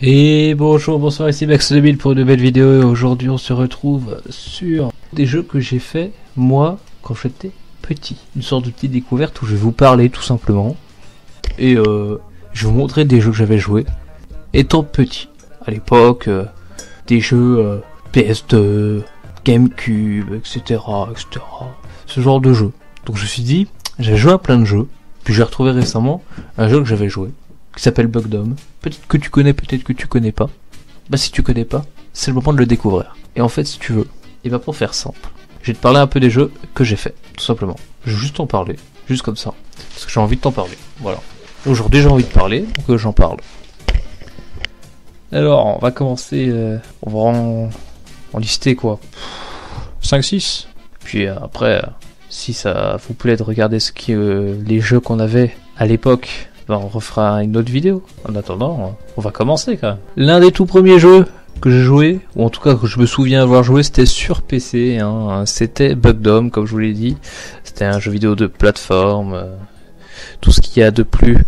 Et bonjour, bonsoir, ici Max2000 pour une nouvelle vidéo et aujourd'hui on se retrouve sur des jeux que j'ai fait moi quand j'étais petit. Une sorte de petite découverte où je vais vous parler tout simplement et je vais vous montrer des jeux que j'avais joués étant petit. À l'époque, des jeux PS2, GameCube, etc., etc. Ce genre de jeux. Donc je me suis dit, j'ai joué à plein de jeux, puis j'ai retrouvé récemment un jeu que j'avais joué qui s'appelle Bugdom. Peut-être que tu connais, peut-être que tu connais pas. Bah si tu connais pas, c'est le moment de le découvrir. Et en fait, si tu veux, et bah pour faire simple, je vais te parler un peu des jeux que j'ai fait, tout simplement. Je vais juste t'en parler, juste comme ça, parce que j'ai envie de t'en parler. Voilà. Aujourd'hui j'ai envie de parler, donc j'en parle. Alors, on va commencer, on va en lister quoi 5-6. Puis après, si ça vous plaît de regarder les jeux qu'on avait à l'époque, ben on refera une autre vidéo. En attendant, on va commencer quand même. L'un des tout premiers jeux que j'ai joué, ou en tout cas que je me souviens avoir joué, c'était sur PC. C'était Bugdom, comme je vous l'ai dit. C'était un jeu vidéo de plateforme. Tout ce qu'il y a de plus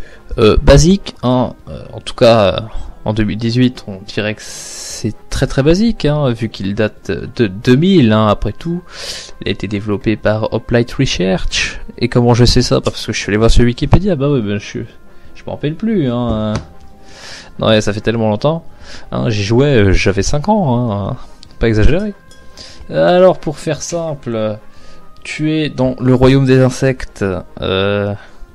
basique. En tout cas, en 2018, on dirait que c'est très très basique, vu qu'il date de 2000, après tout. Il a été développé par Hoplite Research. Et comment je sais ça? Parce que je suis allé voir sur Wikipédia. Bah ouais, je m'en rappelle plus. Non, ouais, ça fait tellement longtemps. J'y jouais, j'avais 5 ans. Pas exagéré. Alors, pour faire simple, tu es dans le royaume des insectes.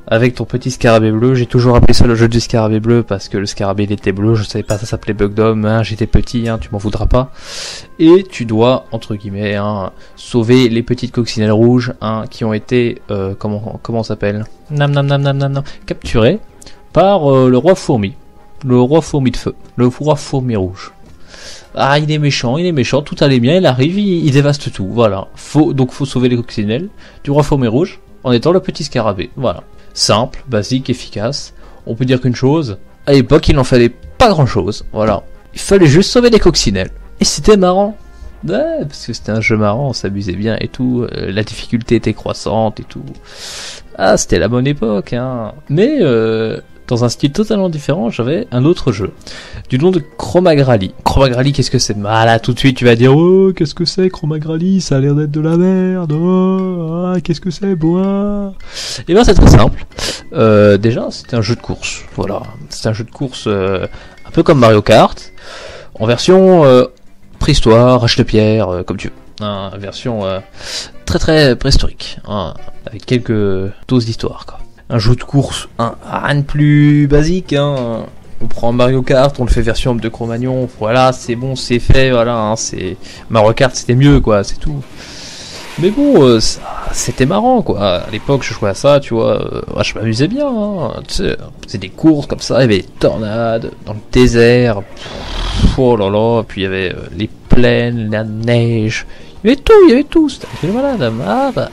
Avec ton petit scarabée bleu. J'ai toujours appelé ça le jeu du scarabée bleu parce que le scarabée il était bleu, je savais pas ça s'appelait Bugdom, j'étais petit, tu m'en voudras pas. Et tu dois, entre guillemets, sauver les petites coccinelles rouges qui ont été, comment ça s'appelle, capturées par le roi fourmi. Le roi fourmi de feu. Le roi fourmi rouge. Ah, il est méchant, tout allait bien, il arrive, il dévaste tout, voilà. Donc faut sauver les coccinelles du roi fourmi rouge en étant le petit scarabée, voilà. Simple, basique, efficace. On peut dire qu'une chose, à l'époque il n'en fallait pas grand chose, voilà. Il fallait juste sauver les coccinelles. Et c'était marrant. Ouais, parce que c'était un jeu marrant, on s'amusait bien et tout. La difficulté était croissante et tout. Ah, c'était la bonne époque, Mais, dans un style totalement différent, j'avais un autre jeu. Du nom de Chromagrally. Chromagrally, qu'est-ce que c'est? Ah là, tout de suite, tu vas dire, oh, qu'est-ce que c'est Chromagrally? Ça a l'air d'être de la merde. Oh, qu'est-ce que c'est? Bois. Et ben, c'est très simple. Déjà, c'était un jeu de course. Voilà. C'est un jeu de course, un peu comme Mario Kart. En version, préhistoire, hache de pierre, comme tu veux. Version, très très préhistorique. Avec quelques doses d'histoire, quoi. Un jeu de course, rien de plus basique, On prend Mario Kart, on le fait version de Cro-Magnon, voilà, c'est bon, c'est fait, voilà, c'est Mario Kart, c'était mieux, quoi, c'est tout. Mais bon, c'était marrant, quoi. À l'époque, je jouais à ça, tu vois, je m'amusais bien, tu sais, c'est des courses comme ça, il y avait des tornades dans le désert, oh là là, puis il y avait les plaines, la neige, il y avait tout, c'était un film malade.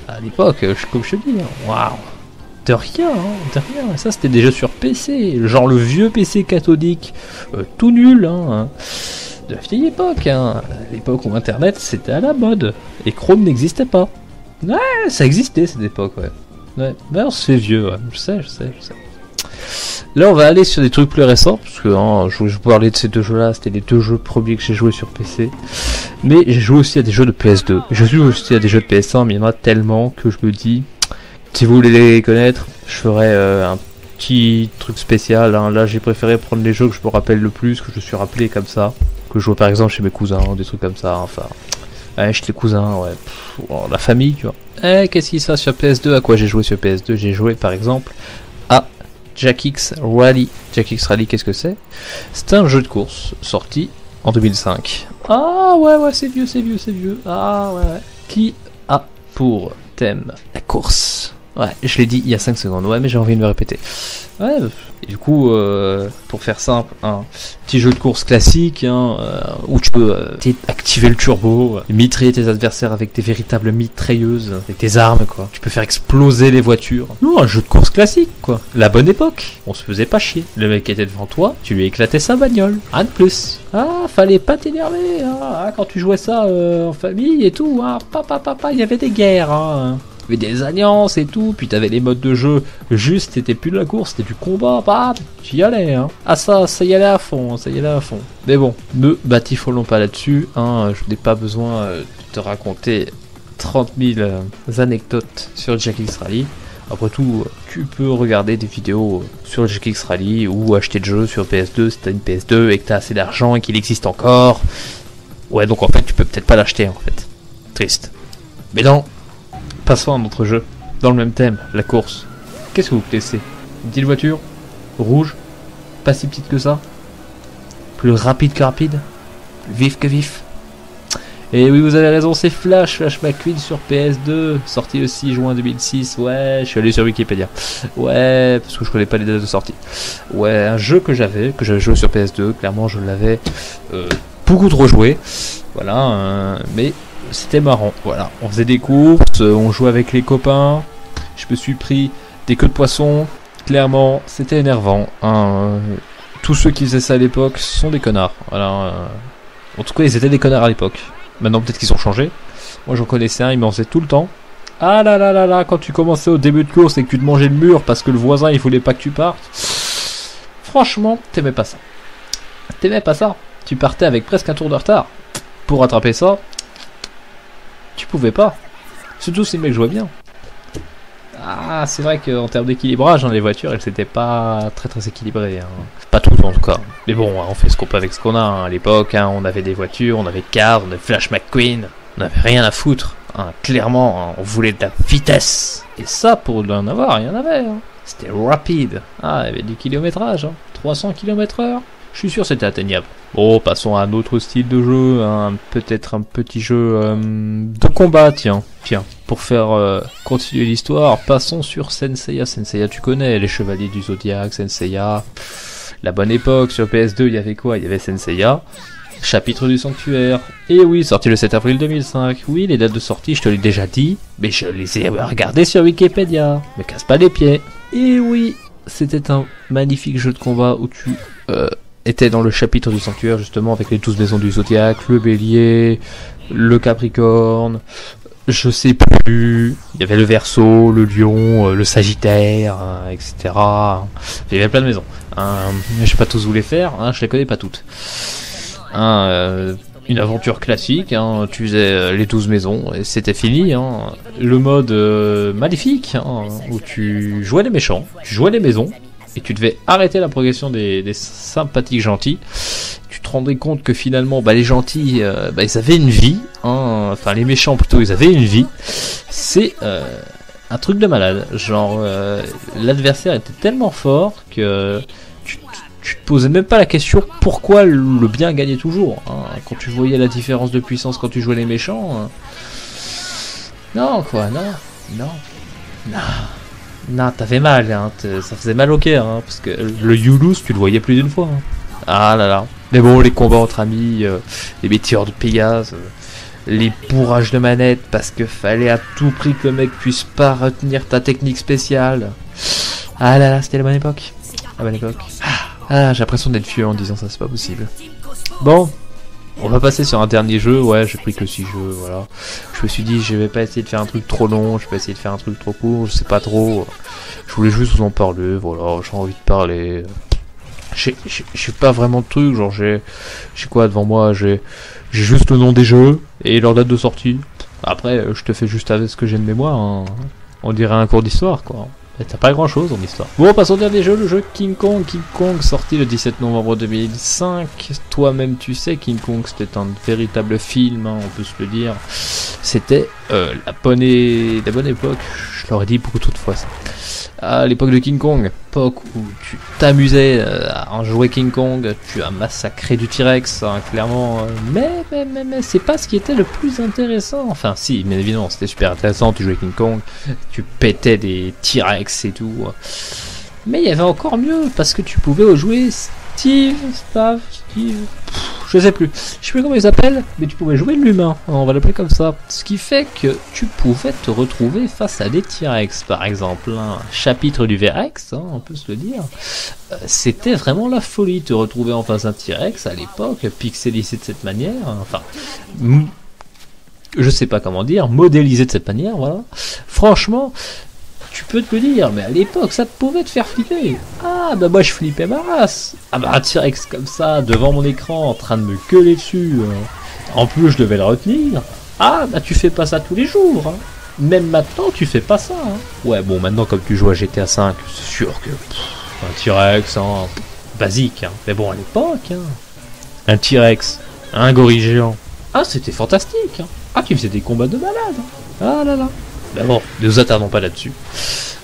À l'époque, comme je te dis, waouh. De rien. Ça c'était des jeux sur PC, genre le vieux PC cathodique, tout nul, de la vieille époque, l'époque où Internet c'était à la mode et Chrome n'existait pas. Ouais, ça existait cette époque, ouais. Mais on se fait vieux, je sais. Là on va aller sur des trucs plus récents, parce que je vous parlais de ces deux jeux-là, c'était les deux jeux premiers que j'ai joué sur PC. Mais j'ai joué aussi à des jeux de PS2. Je joue aussi à des jeux de PS1, mais il y en a tellement que je me dis. Si vous voulez les connaître, je ferai un petit truc spécial. Là, j'ai préféré prendre les jeux que je me rappelle le plus, que je me suis rappelé comme ça. Que je jouais par exemple chez mes cousins, des trucs comme ça. Enfin, chez les cousins, ouais. La famille, tu vois. Qu'est-ce qui se passe sur PS2? À quoi j'ai joué sur PS2? J'ai joué par exemple à Jackix Rally. Jackix Rally, qu'est-ce que c'est? C'est un jeu de course sorti en 2005. Ah ouais, c'est vieux. Ah ouais. Qui a pour thème la course? Ouais, je l'ai dit il y a 5 secondes, ouais, mais j'ai envie de me répéter. Ouais, et du coup, pour faire simple, un petit jeu de course classique, où tu peux activer le turbo, mitrailler tes adversaires avec des véritables mitrailleuses, avec des armes, quoi. Tu peux faire exploser les voitures. Non, un jeu de course classique, quoi. La bonne époque, on se faisait pas chier. Le mec était devant toi, tu lui éclatais sa bagnole. Rien de plus. Fallait pas t'énerver, quand tu jouais ça en famille et tout, papa, il y avait des guerres, T'avais des alliances et tout, puis t'avais les modes de jeu, juste c'était plus de la course, c'était du combat, bah, tu y allais, hein. Ah ça y allait à fond, ça y allait à fond. Mais bon, ne batifolons pas là-dessus, hein, je n'ai pas besoin de te raconter 30 000 anecdotes sur JackX Rally. Après tout, tu peux regarder des vidéos sur JackX Rally ou acheter le jeu sur PS2 si t'as une PS2 et que t'as assez d'argent et qu'il existe encore. Ouais, donc en fait, tu peux peut-être pas l'acheter en fait. Triste. Mais non, passons à un autre jeu. Dans le même thème, la course. Qu'est-ce que vous connaissez? Une petite voiture? Rouge? Pas si petite que ça? Plus rapide que rapide? Plus vif que vif? Et oui, vous avez raison, c'est Flash McQueen sur PS2, sorti le 6 juin 2006, ouais, je suis allé sur Wikipédia. Ouais, parce que je connais pas les dates de sortie. Ouais, un jeu que j'avais joué sur PS2, clairement je l'avais beaucoup trop joué, voilà, mais c'était marrant, voilà. On faisait des courses, on jouait avec les copains, je me suis pris des queues de poisson, clairement, c'était énervant, hein. Tous ceux qui faisaient ça à l'époque sont des connards, voilà. En tout cas, ils étaient des connards à l'époque. Maintenant, peut-être qu'ils ont changé. Moi, j'en connaissais un, il m'en faisait tout le temps. Ah là là là là, quand tu commençais au début de course et que tu te mangeais le mur parce que le voisin, il voulait pas que tu partes. Franchement, t'aimais pas ça. T'aimais pas ça. Tu partais avec presque un tour de retard. Pour rattraper ça, tu pouvais pas. Surtout si le mec jouait bien. Ah, c'est vrai qu'en termes d'équilibrage, hein, les voitures, elles s'étaient pas très équilibrées. Hein. Pas toutes en tout cas. Mais bon, on fait ce qu'on peut avec ce qu'on a. Hein. À l'époque, hein, on avait des voitures, on avait Cars, on avait Flash McQueen. On n'avait rien à foutre. Hein. Clairement, hein, on voulait de la vitesse. Et ça, pour en avoir, il y en avait. Hein. C'était rapide. Ah, il y avait du kilométrage. Hein. 300 km/h. Je suis sûr que c'était atteignable. Bon, passons à un autre style de jeu, hein, peut-être un petit jeu de combat, tiens, pour faire continuer l'histoire, passons sur Senseiya. Senseiya, tu connais, les Chevaliers du Zodiaque, Senseiya, la bonne époque, sur PS2, il y avait quoi? Il y avait Senseiya, Chapitre du Sanctuaire, et oui, sorti le 7 avril 2005, oui, les dates de sortie, je te l'ai déjà dit, mais je les ai regardées sur Wikipédia, me casse pas les pieds, et oui, c'était un magnifique jeu de combat où tu... était dans le chapitre du sanctuaire justement avec les 12 maisons du zodiaque, le bélier, le capricorne, je sais plus, il y avait le verseau, le lion, le sagittaire, etc. Il y avait plein de maisons. Je sais pas tous vous les faire, je les connais pas toutes. Une aventure classique, tu faisais les 12 maisons et c'était fini. Le mode maléfique, où tu jouais les méchants, tu jouais les maisons, et tu devais arrêter la progression des sympathiques gentils. Tu te rendais compte que finalement, les gentils, ils avaient une vie. Enfin, les méchants plutôt, ils avaient une vie. C'est un truc de malade. Genre, l'adversaire était tellement fort que tu te posais même pas la question pourquoi le bien gagnait toujours. Quand tu voyais la différence de puissance quand tu jouais les méchants. Non, quoi, non. Non, t'avais mal, ça faisait mal au cœur, parce que le Yulus, tu le voyais plus d'une fois. Ah là là. Mais bon, les combats entre amis, les météores de Pégase, les bourrages de manette, parce que fallait à tout prix que le mec puisse pas retenir ta technique spéciale. Ah là là, c'était la bonne époque. La bonne époque. Ah, j'ai l'impression d'être vieux en disant ça, c'est pas possible. Bon. On va passer sur un dernier jeu, ouais, j'ai pris que 6 jeux, voilà. Je me suis dit, je vais pas essayer de faire un truc trop long, je vais pas essayer de faire un truc trop court, je sais pas trop. Je voulais juste vous en parler, voilà, j'ai envie de parler. J'ai pas vraiment de truc, genre j'ai quoi devant moi, j'ai juste le nom des jeux et leur date de sortie. Après, je te fais juste avec ce que j'ai de mémoire, on dirait un cours d'histoire, quoi. T'as pas grand chose en histoire. Bon, passons au dernier jeu, le jeu King Kong. King Kong, sorti le 17 novembre 2005. Toi-même, tu sais, King Kong, c'était un véritable film, on peut se le dire. C'était la bonne époque, je l'aurais dit beaucoup trop de fois ça. À l'époque de King Kong, époque où tu t'amusais à en jouer King Kong, tu as massacré du T-Rex, clairement, mais c'est pas ce qui était le plus intéressant. Enfin si, bien évidemment, c'était super intéressant, tu jouais King Kong, tu pétais des T-Rex et tout. Mais il y avait encore mieux, parce que tu pouvais jouer Steve, je sais plus comment il s'appelle, mais tu pouvais jouer l'humain, on va l'appeler comme ça. Ce qui fait que tu pouvais te retrouver face à des T-Rex, par exemple. Un chapitre du Vérex, on peut se le dire. C'était vraiment la folie, te retrouver en face d'un T-Rex à l'époque, pixelisé de cette manière. Enfin, je sais pas comment dire, modélisé de cette manière, voilà. Franchement, tu peux te le dire, mais à l'époque, ça pouvait te faire flipper. Ah, bah moi je flippais ma race. Ah bah un T-Rex comme ça, devant mon écran, en train de me gueuler dessus. En plus, je devais le retenir. Ah, bah tu fais pas ça tous les jours. Hein. Même maintenant, tu fais pas ça. Hein. Ouais, bon, maintenant, comme tu joues à GTA V, c'est sûr que un T-Rex, hein, basique. Hein. Mais bon, à l'époque, hein, un T-Rex, un gorille géant. Ah, c'était fantastique. Hein. Ah, tu faisais des combats de malade. Hein. Ah là là. Bah bon, ne nous attardons pas là-dessus.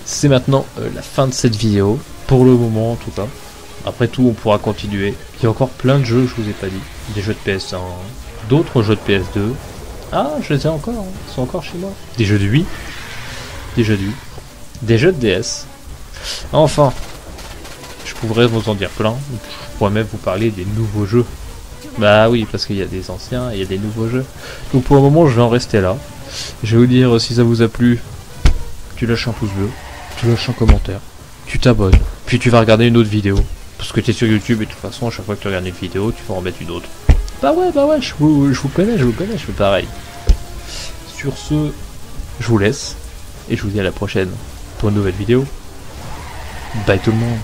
C'est maintenant la fin de cette vidéo. Pour le moment, en tout cas. Après tout, on pourra continuer. Il y a encore plein de jeux que je vous ai pas dit. Des jeux de PS1, d'autres jeux de PS2. Ah, je les ai encore. Hein. Ils sont encore chez moi. Des jeux de Wii. Des jeux de Wii. Des jeux de DS. Enfin, je pourrais vous en dire plein. Je pourrais même vous parler des nouveaux jeux. Bah oui, parce qu'il y a des anciens et il y a des nouveaux jeux. Donc pour le moment, je vais en rester là. Je vais vous dire, si ça vous a plu, tu lâches un pouce bleu, tu lâches un commentaire, tu t'abonnes, puis tu vas regarder une autre vidéo. Parce que tu es sur YouTube et de toute façon, à chaque fois que tu regardes une vidéo, tu vas en mettre une autre. Bah ouais, je vous connais, je fais pareil. Sur ce, je vous laisse, et je vous dis à la prochaine pour une nouvelle vidéo. Bye tout le monde.